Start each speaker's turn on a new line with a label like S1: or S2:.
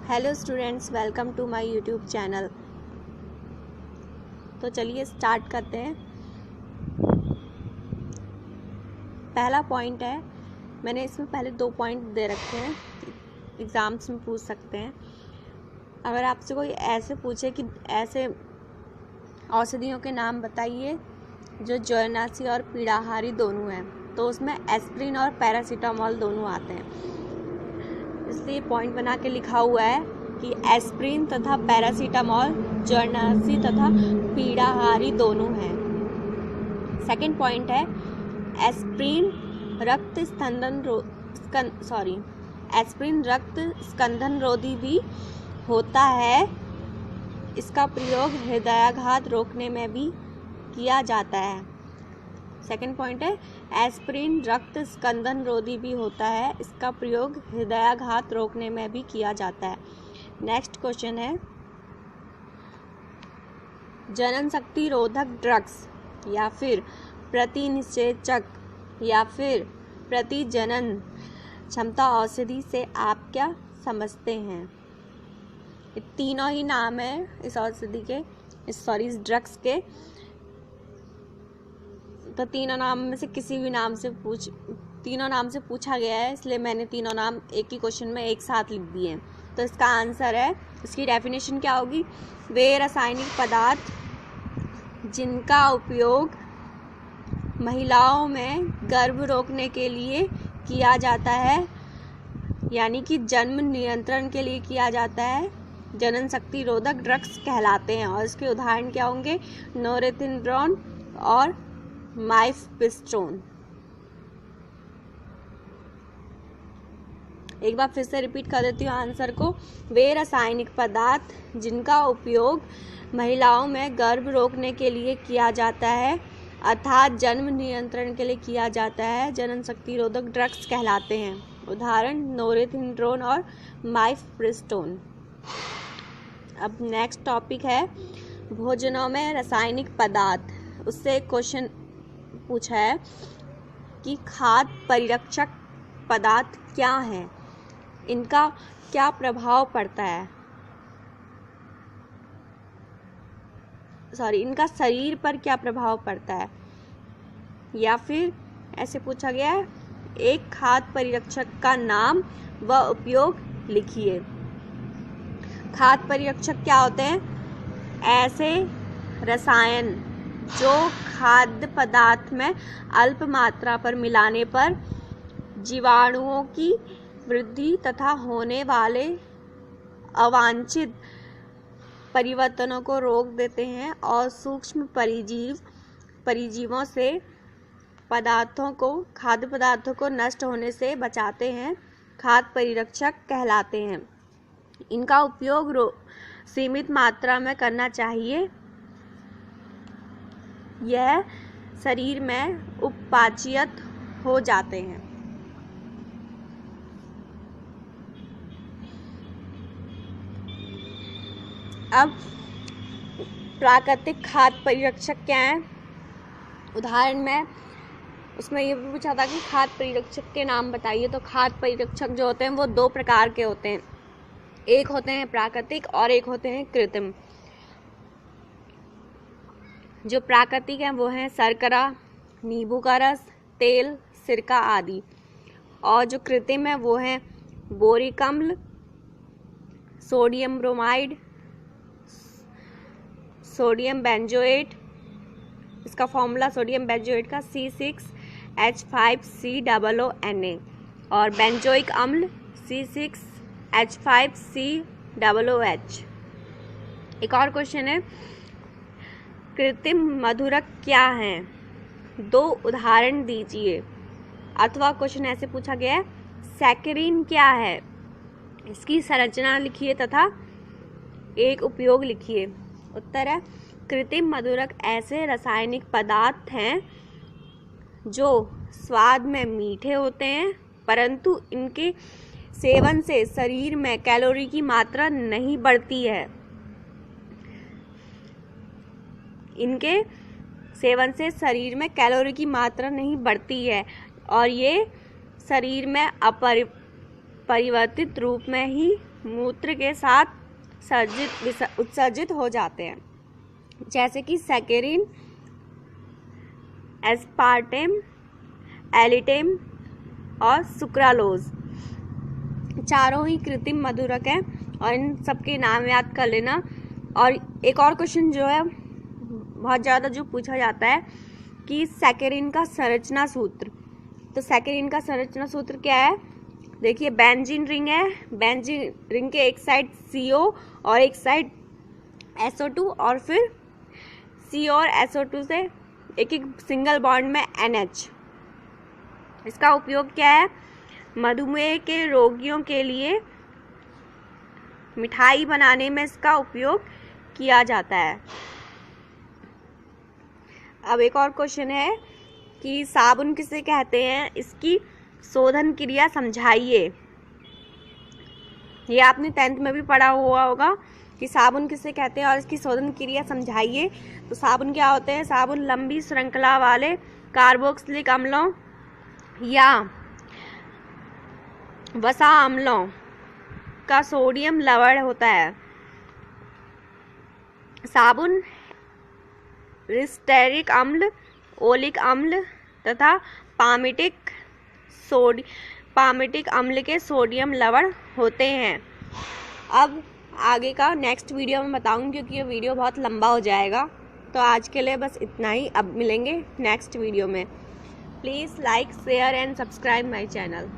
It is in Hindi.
S1: Hello students, welcome to my YouTube channel. तो चलिए स्टार्ट करते हैं। पहला पॉइंट है, मैंने इसमें पहले 2 पॉइंट दे रखे हैं, एग्ज़ाम्स में पूछ सकते हैं। अगर आपसे कोई ऐसे पूछे कि ऐसे औषधियों के नाम बताइए जो जौरनासी और पीड़ाहारी दोनों हैं, तो उसमें एस्प्रिन और पैरासीटामोल दोनों आते हैं। इसलिए पॉइंट बना के लिखा हुआ है कि एस्प्रिन तथा पैरासीटामोल जौरनासी तथा पीड़ाहारी दोनों हैं। सेकंड पॉइंट है, एस्प्रिन रक्त स्कंदन रोधी भी होता है। इसका प्रयोग हृदयाघात रोकने में भी किया जाता है। सेकंड पॉइंट है, एस्प्रिन रक्त स्कंदन रोधी भी होता है। इसका प्रयोग हृदयाघात रोकने में भी किया जाता है। नेक्स्ट क्वेश्चन है, जनन शक्ति रोधक ड्रग्स या फिर प्रतिनिषेचक या फिर प्रतिजनन क्षमता औषधि से आप क्या समझते हैं? ये तीनों ही नाम है इस औषधि के, इस ड्रग्स के। तो तीनों नाम में से किसी भी तीनों नाम से पूछा गया है, इसलिए मैंने तीनों नाम एक ही क्वेश्चन में एक साथ लिख दिए हैं। तो इसका आंसर है, इसकी डेफिनेशन क्या होगी? वे रासायनिक पदार्थ जिनका उपयोग महिलाओं में गर्भ रोकने के लिए किया जाता है, यानी कि जन्म नियंत्रण के लिए किया जाता है, जनन शक्ति रोधक ड्रग्स कहलाते हैं। और इसके उदाहरण क्या होंगे? नोरेथिनड्रोन और माइफेस्टोन। एक बार फिर से रिपीट कर देती हूँ आंसर को। वे रासायनिक पदार्थ जिनका उपयोग महिलाओं में गर्भ रोकने के लिए किया जाता है अर्थात जन्म नियंत्रण के लिए किया जाता है, जनन शक्ति रोधक ड्रग्स कहलाते हैं। उदाहरण नोरेथिनड्रोन और माइफेस्टोन। अब नेक्स्ट टॉपिक है, भोजनों में रासायनिक पदार्थ। उससे एक क्वेश्चन पूछा है कि खाद्य परिरक्षक पदार्थ क्या हैं, इनका क्या प्रभाव पड़ता है, इनका शरीर पर क्या प्रभाव पड़ता है। या फिर ऐसे पूछा गया है, एक खाद्य परिरक्षक का नाम व उपयोग लिखिए। खाद्य परिरक्षक क्या होते हैं? ऐसे रसायन जो खाद्य पदार्थ में अल्प मात्रा पर मिलाने पर जीवाणुओं की वृद्धि तथा होने वाले अवांछित परिवर्तनों को रोक देते हैं और सूक्ष्म परिजीवों से खाद्य पदार्थों को नष्ट होने से बचाते हैं, खाद्य परिरक्षक कहलाते हैं। इनका उपयोग सीमित मात्रा में करना चाहिए। यह शरीर में उपापचयित हो जाते हैं। अब प्राकृतिक खाद्य परिरक्षक क्या हैं? उदाहरण में उसमें ये भी पूछा था कि खाद्य परिरक्षक के नाम बताइए। तो खाद्य परिरक्षक जो होते हैं वो 2 प्रकार के होते हैं, एक होते हैं प्राकृतिक और एक होते हैं कृत्रिम। जो प्राकृतिक हैं वो हैं शर्करा, नींबू का रस, तेल, सिरका आदि। और जो कृत्रिम है वो हैं बोरिक अम्ल, सोडियम ब्रोमाइड, सोडियम बेंजोएट। इसका फॉर्मूला सोडियम बेंजोएट का C6H5COONA और बेंजोइक अम्ल C6H5COOH। एक और क्वेश्चन है, कृत्रिम मधुरक क्या हैं? 2 उदाहरण दीजिए। अथवा क्वेश्चन ऐसे पूछा गया है, सैकरीन क्या है? इसकी संरचना लिखिए तथा एक उपयोग लिखिए। उत्तर है, कृत्रिम मधुरक ऐसे रासायनिक पदार्थ हैं जो स्वाद में मीठे होते हैं, परंतु इनके सेवन से शरीर में कैलोरी की मात्रा नहीं बढ़ती है। इनके सेवन से शरीर में कैलोरी की मात्रा नहीं बढ़ती है और ये शरीर में अपरिवर्तित रूप में ही मूत्र के साथ उत्सर्जित हो जाते हैं, जैसे कि सैकरिन, एस्पार्टेम, एलिटेम और सुक्रालोज। चारों ही कृत्रिम मधुरक हैं और इन सबके नाम याद कर लेना। और एक और क्वेश्चन जो है बहुत ज़्यादा जो पूछा जाता है कि सैकरिन का संरचना सूत्र, तो सैकरिन का संरचना सूत्र क्या है? देखिए, बेंजीन रिंग है, बेंजीन रिंग के एक साइड CO और एक साइड SO2 और फिर CO और SO2 से एक एक सिंगल बॉन्ड में NH। इसका उपयोग क्या है? मधुमेह के रोगियों के लिए मिठाई बनाने में इसका उपयोग किया जाता है। अब एक और क्वेश्चन है कि साबुन किसे कहते हैं, इसकी शोधन क्रिया समझाइए। ये आपने 10th में भी पढ़ा हुआ होगा कि साबुन किसे कहते हैं और इसकी शोधन क्रिया समझाइए। तो साबुन क्या होते हैं? साबुन लंबी श्रृंखला वाले कार्बोक्सिलिक अम्लों या वसा अम्लों का सोडियम लवण होता है। साबुन स्टेरिक अम्ल, ओलिक अम्ल तथा पामिटिक अम्ल के सोडियम लवण होते हैं। अब आगे का नेक्स्ट वीडियो में बताऊंगी, क्योंकि ये वीडियो बहुत लंबा हो जाएगा। तो आज के लिए बस इतना ही, अब मिलेंगे नेक्स्ट वीडियो में। Please like, share and subscribe my channel.